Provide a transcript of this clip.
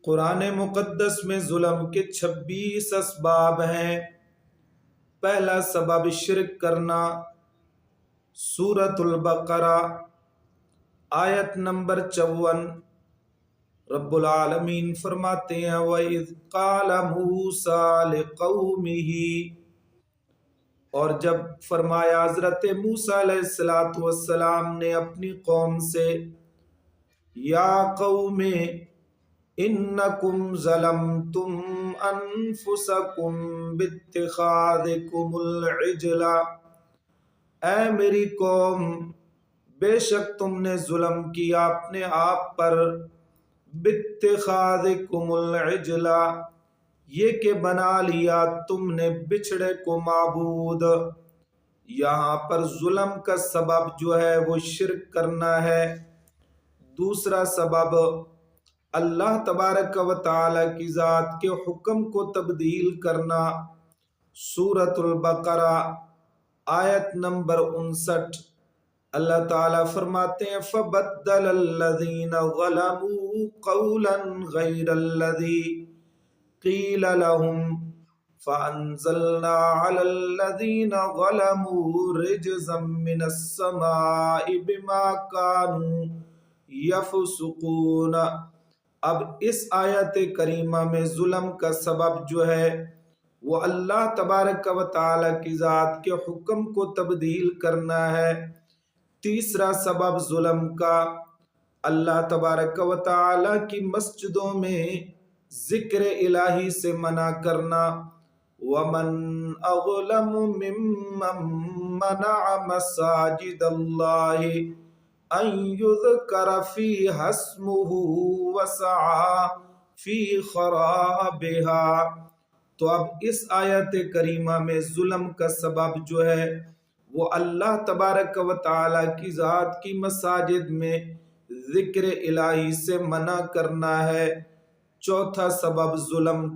قرآن مقدس میں ظلم کے 26 اسباب ہیں۔ پہلا سبب شرک کرنا، سورۃ البقرہ آیت نمبر 54، رب العالمین فرماتے ہیں وَإِذْ قَالَ مُوسَىٰ لِقَوْمِهِ، اور جب فرمایا حضرت موسیٰ علیہ السلام نے اپنی قوم سے، یا قوم انکم ظلمتم انفسکم باتخاذکم العجل، اے میری قوم بے شک تم نے ظلم کیا اپنے آپ پر، باتخاذکم العجل یہ کہ بنا لیا تم نے بچھڑے کو معبود۔ یہاں پر ظلم کا سبب جو ہے وہ شرک کرنا ہے۔ دوسرا سبب اللہ تبارک و تعالی کی ذات کے حکم کو تبدیل کرنا، سورۃ البقرہ آیت نمبر 59، اللہ تعالیٰ فرماتے ہیں فَبَدَّلَ الَّذِينَ ظَلَمُوا قَوْلًا غَيْرَ الَّذِي قِيلَ لَهُمْ فَأَنزَلْنَا عَلَى الَّذِينَ ظَلَمُوا رِجْزًا مِّنَ السَّمَاءِ بِمَا كَانُوا يَفْسُقُونَ۔ اب اس آیت کریمہ میں ظلم کا سبب جو ہے وہ اللہ تبارک و تعالی کی ذات کے حکم کو تبدیل کرنا ہے۔ تیسرا سبب ظلم کا اللہ تبارک و تعالی کی مسجدوں میں ذکر الہی سے منع کرنا، وَمَنْ أَظْلَمُ مِمَّنْ مَنَعَ مَسَاجِدَ اللَّهِ أَنْ يُذْكَرَ فِيهَا اسْمُهُ وَسَعَىٰ فِي خَرَابِهَا۔ تو اب اس آیت کریمہ میں ظلم کا سبب جو ہے وہ اللہ تبارک و تعالی کی ذات کی مساجد میں ذکر الہی سے منع کرنا ہے۔ چوتھا سبب ظلم